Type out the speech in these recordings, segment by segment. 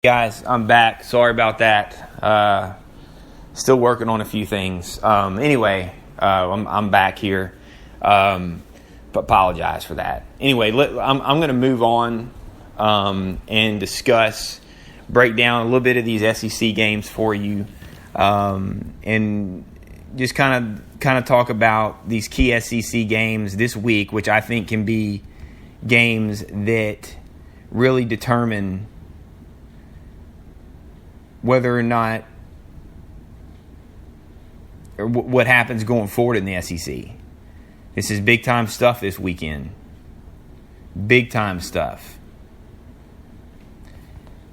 Guys, I'm back. Sorry about that. Still working on a few things. Anyway, I'm back here. Apologize for that. Anyway, I'm going to move on and break down a little bit of these SEC games for you, and just kind of talk about these key SEC games this week, which I think can be games that really determine whether or not, or what happens going forward in the SEC. This is big time stuff this weekend. Big time stuff.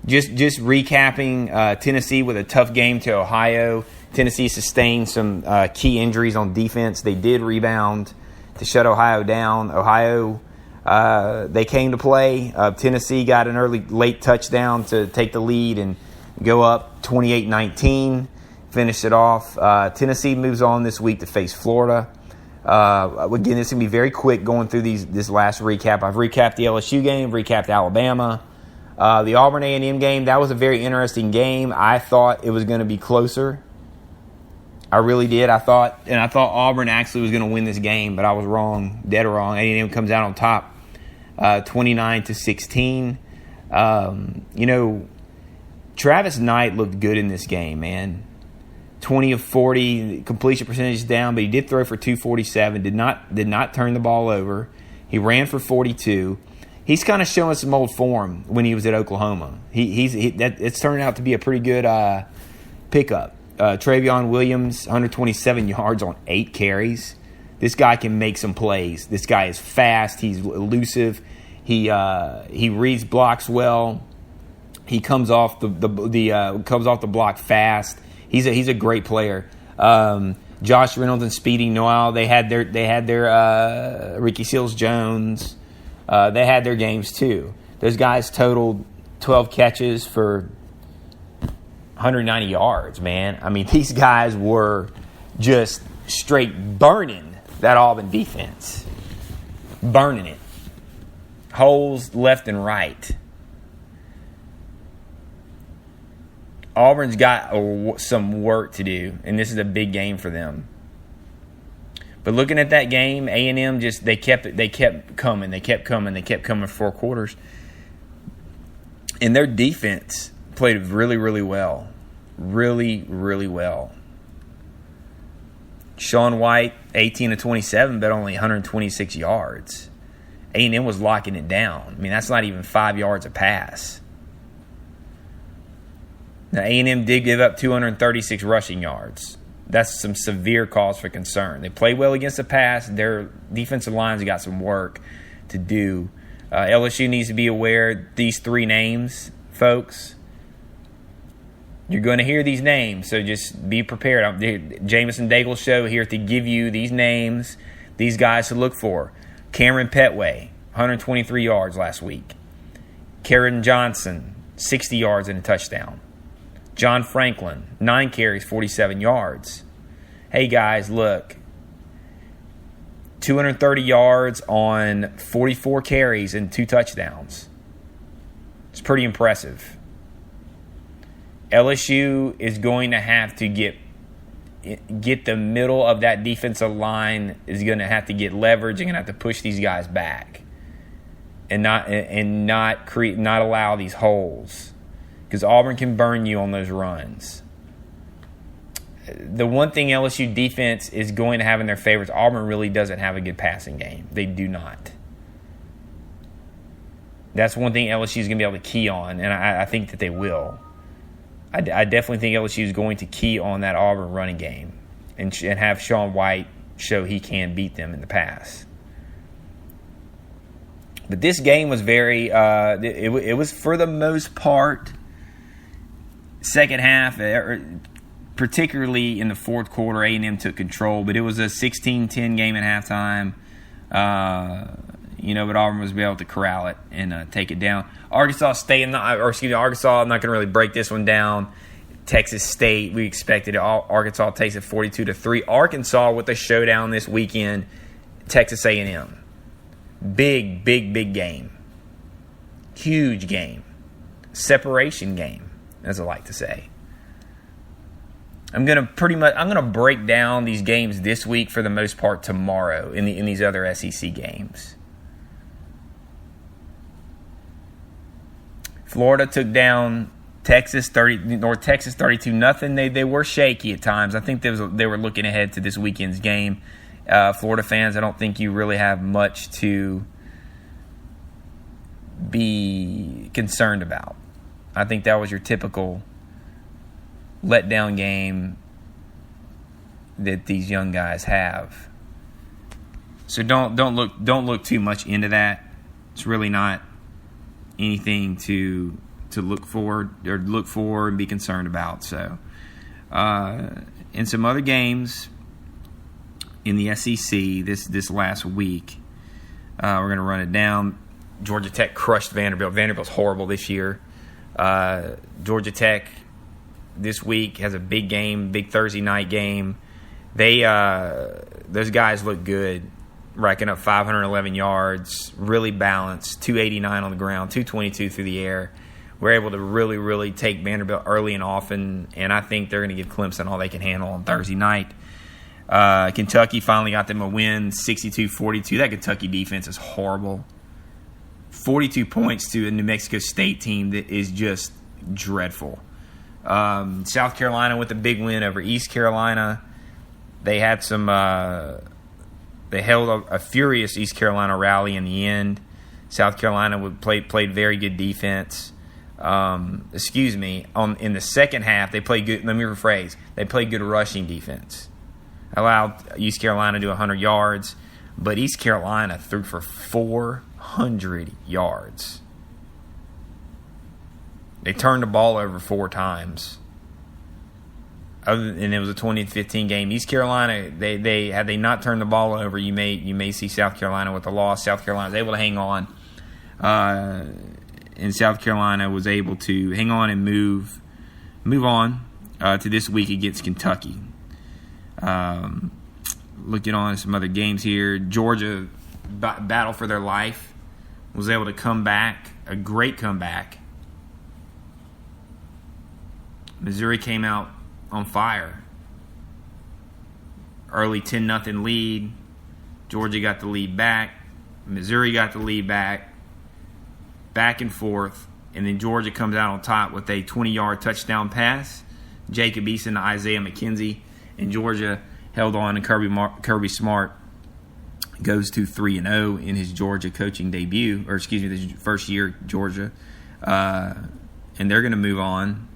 Just recapping, Tennessee with a tough game to Ohio. Tennessee sustained some key injuries on defense. They did rebound to shut Ohio down. Ohio, they came to play. Tennessee got an late touchdown to take the lead and go up 28-19, finish it off. Tennessee moves on this week to face Florida. Again, this is going to be very quick going through this last recap. I've recapped the LSU game, recapped Alabama. The Auburn A&M game, that was a very interesting game. I thought it was going to be closer. I really did. I thought Auburn actually was going to win this game, but I was wrong, dead wrong. A&M comes out on top, 29-16. Travis Knight looked good in this game, man. 20 of 40, completion percentage is down, but he did throw for 247. Did not turn the ball over. He ran for 42. He's kind of showing some old form when he was at Oklahoma. It's turned out to be a pretty good pickup. Travion Williams, 127 yards on 8 carries. This guy can make some plays. This guy is fast. He's elusive. He reads blocks well. He comes off the block fast. He's a great player. Josh Reynolds and Speedy Noel, they had their Ricky Seals-Jones. They had their games too. Those guys totaled 12 catches for 190 yards, man. I mean, these guys were just straight burning that Auburn defense. Burning it. Holes left and right. Auburn's got some work to do, and this is a big game for them. But looking at that game, A&M they kept coming for 4 quarters, and their defense played really, really well, really, really well. Sean White, 18 of 27, but only 126 yards. A&M was locking it down. I mean, that's not even 5 yards a pass. Now, A&M did give up 236 rushing yards. That's some severe cause for concern. They played well against the pass. Their defensive line's got some work to do. LSU needs to be aware these 3 names, folks. You're going to hear these names, so just be prepared. Jameson Daigle Show here to give you these names, these guys to look for. Cameron Petway, 123 yards last week. Karen Johnson, 60 yards and a touchdown. John Franklin, 9 carries, 47 yards. Hey, guys, look. 230 yards on 44 carries and 2 touchdowns. It's pretty impressive. LSU is going to have to get the middle of that defensive line, is going to have to get leverage and going to have to push these guys back and not allow these holes. Because Auburn can burn you on those runs. The one thing LSU defense is going to have in their favor is Auburn really doesn't have a good passing game. They do not. That's one thing LSU is going to be able to key on, and I think that they will. I definitely think LSU is going to key on that Auburn running game and have Sean White show he can beat them in the pass. But this game was very it was for the most part, second half, particularly in the fourth quarter, A&M took control, but it was a 16-10 game at halftime. But Auburn was able to corral it and take it down. Arkansas, I'm not going to really break this one down. Texas State, we expected it. Arkansas takes it 42-3. Arkansas with a showdown this weekend, Texas A&M. Big game. Huge game. separation game, as I like to say. I'm gonna break down these games this week for the most part tomorrow in these other SEC games. Florida took down North Texas 32-0. They were shaky at times. I think they were looking ahead to this weekend's game. Florida fans, I don't think you really have much to be concerned about. I think that was your typical letdown game that these young guys have. So don't look too much into that. It's really not anything to look for and be concerned about. So, in some other games in the SEC this last week, we're going to run it down. Georgia Tech crushed Vanderbilt. Vanderbilt's horrible this year. Georgia Tech this week has a big game, big Thursday night game. Those guys look good, racking up 511 yards, really balanced, 289 on the ground, 222 through the air. We're able to really, really take Vanderbilt early and often, and I think they're going to give Clemson all they can handle on Thursday night. Kentucky finally got them a win, 62-42. That Kentucky defense is horrible. 42 points to a New Mexico State team that is just dreadful. South Carolina with a big win over East Carolina. They had they held a furious East Carolina rally in the end. South Carolina played very good defense. In the second half, they played good. Let me rephrase. They played good rushing defense. Allowed East Carolina to 100 yards, but East Carolina threw for 400 yards. They turned the ball over 4 times. And it was a 20-15 game. East Carolina, they had they not turned the ball over, you may see South Carolina with a loss. South Carolina was able to hang on. And South Carolina was able to hang on and move on to this week against Kentucky. Looking on some other games here, Georgia battle for their life, was able to come back, a great comeback. Missouri came out on fire. Early 10-0 lead. Georgia got the lead back. Missouri got the lead back. Back and forth. And then Georgia comes out on top with a 20-yard touchdown pass. Jacob Eason to Isaiah McKenzie. And Georgia held on, and Kirby Smart goes to 3-0 in his Georgia coaching debut. This first year at Georgia. And they're going to move on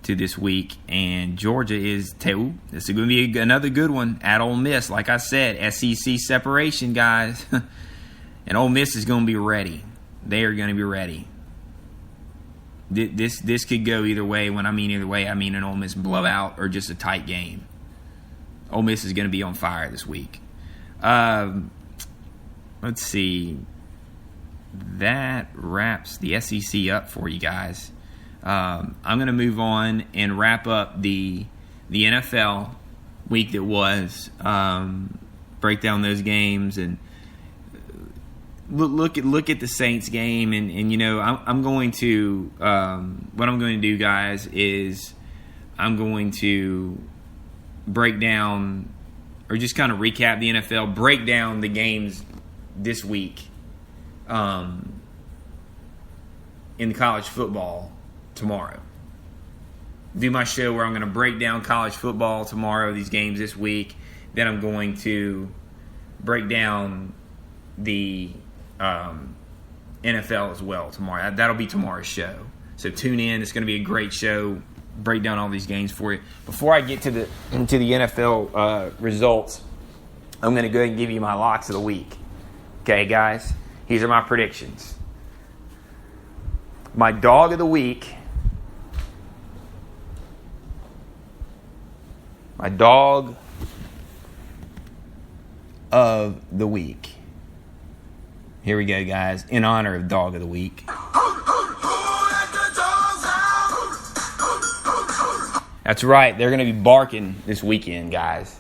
to this week, and Georgia is this is going to be another good one at Ole Miss. Like I said, SEC separation, guys, and Ole Miss is going to be ready. They are going to be ready. This could go either way. When I mean either way, I mean an Ole Miss blowout or just a tight game. Ole Miss is going to be on fire this week. Let's see. That wraps the SEC up for you guys. I'm going to move on and wrap up the NFL week that was. Break down those games and look at the Saints game, and I'm going to what I'm going to do, guys, is I'm going to break down or just kind of recap the NFL, break down the games this week in college football tomorrow. Do my show where I'm going to break down college football tomorrow, these games this week. Then I'm going to break down the NFL as well tomorrow. That'll be tomorrow's show. So tune in. It's going to be a great show. Break down all these games for you. Before I get to the NFL results, I'm going to go ahead and give you my locks of the week. Okay, guys? These are my predictions. My dog of the week. My dog of the week. Here we go, guys. In honor of Dog of the Week. That's right. They're going to be barking this weekend, guys.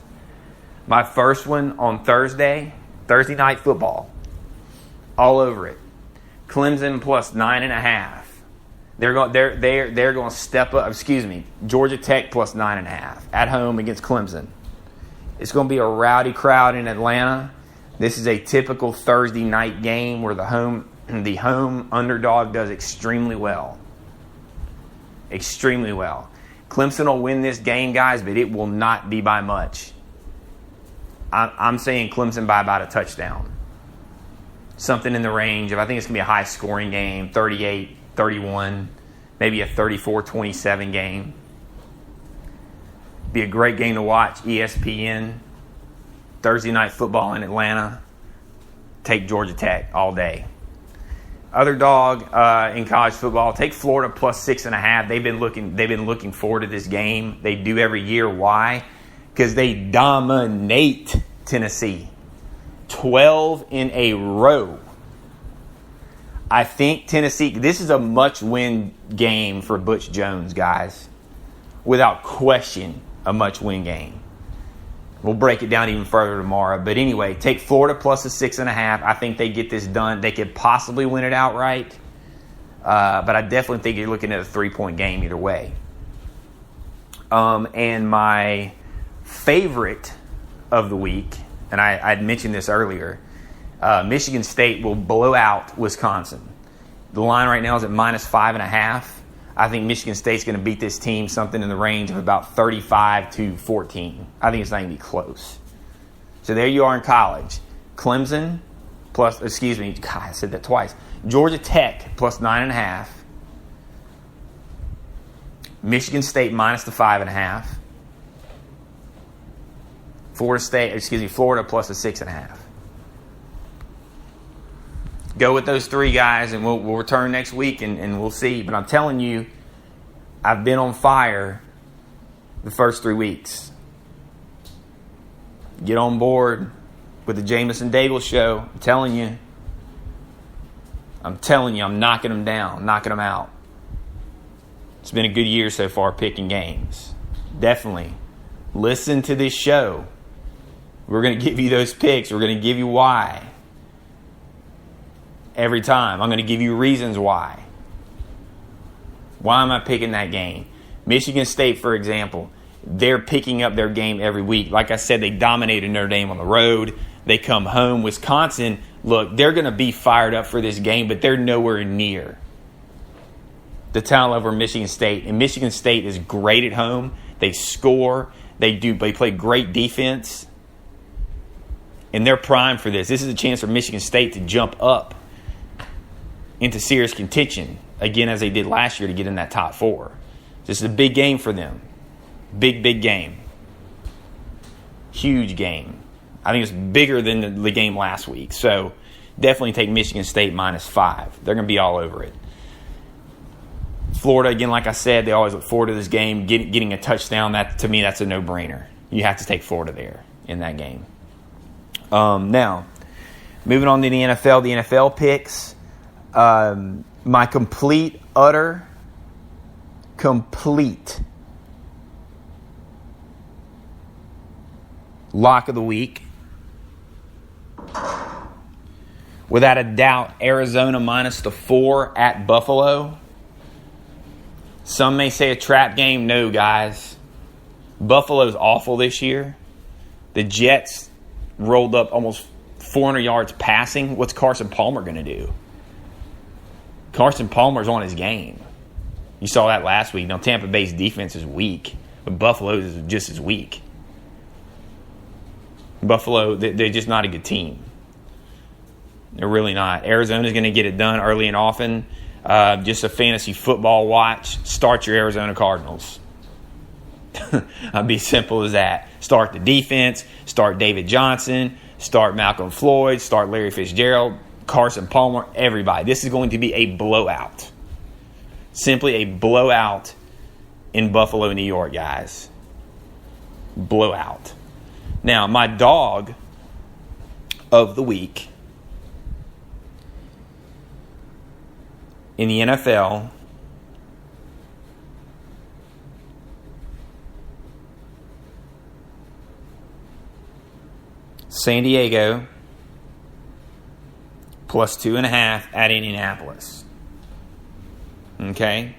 My first one on Thursday Night Football. All over it. Clemson plus 9.5. They're going to step up. Excuse me, Georgia Tech plus 9.5 at home against Clemson. It's going to be a rowdy crowd in Atlanta. This is a typical Thursday night game where the home underdog does extremely well. Extremely well. Clemson will win this game, guys, but it will not be by much. I'm saying Clemson by about a touchdown. Something in the range of, I think it's going to be a high-scoring game, 38-31, maybe a 34-27 game. Be a great game to watch. ESPN, Thursday Night Football in Atlanta. Take Georgia Tech all day. Other dog in college football, take Florida plus 6.5. They've been looking forward to this game. They do every year. Why? Because they dominate Tennessee. 12 in a row. I think Tennessee, this is a must-win game for Butch Jones, guys. Without question, a must-win game. We'll break it down even further tomorrow. But anyway, take Florida plus a 6.5. I think they get this done. They could possibly win it outright. But I definitely think you're looking at a 3-point game either way. And my favorite of the week, and I'd mentioned this earlier, Michigan State will blow out Wisconsin. The line right now is at minus 5.5. I think Michigan State's going to beat this team something in the range of about 35-14. I think it's not going to be close. So there you are in college. Clemson plus, God, I said that twice. Georgia Tech plus 9.5. Michigan State minus the 5.5. Florida plus a 6.5. Go with those three guys, and we'll return next week, and we'll see. But I'm telling you, I've been on fire the first 3 weeks. Get on board with the Jameson Daigle Show. I'm telling you, I'm knocking them down, knocking them out. It's been a good year so far picking games. Definitely. Listen to this show. We're going to give you those picks. We're going to give you why. Every time. I'm going to give you reasons why. Why am I picking that game? Michigan State, for example, they're picking up their game every week. Like I said, they dominated Notre Dame on the road. They come home. Wisconsin, look, they're going to be fired up for this game, but they're nowhere near the talent level of Michigan State. And Michigan State is great at home. They score. They play great defense. And they're primed for this. This is a chance for Michigan State to jump up into serious contention, again, as they did last year, to get in that top 4. This is a big game for them. Big game. Huge game. I think it's bigger than the game last week. So definitely take Michigan State minus 5. They're going to be all over it. Florida, again, like I said, they always look forward to this game. Getting a touchdown, that to me, that's a no-brainer. You have to take Florida there in that game. Now, moving on to the NFL picks. My complete lock of the week, without a doubt, Arizona minus the 4 at Buffalo. Some may say a trap game. No, guys. Buffalo's awful this year. The Jets rolled up almost 400 yards passing. What's Carson Palmer going to do? Carson Palmer's on his game. You saw that last week. Now, Tampa Bay's defense is weak, but Buffalo's is just as weak. Buffalo, they're just not a good team. They're really not. Arizona's going to get it done early and often. Just a fantasy football watch. Start your Arizona Cardinals. It'll be simple as that. Start the defense. Start David Johnson. Start Malcolm Floyd. Start Larry Fitzgerald. Carson Palmer. Everybody. This is going to be a blowout. Simply a blowout in Buffalo, New York, guys. Blowout. Now, my dog of the week in the NFL San Diego plus 2.5 at Indianapolis. Okay?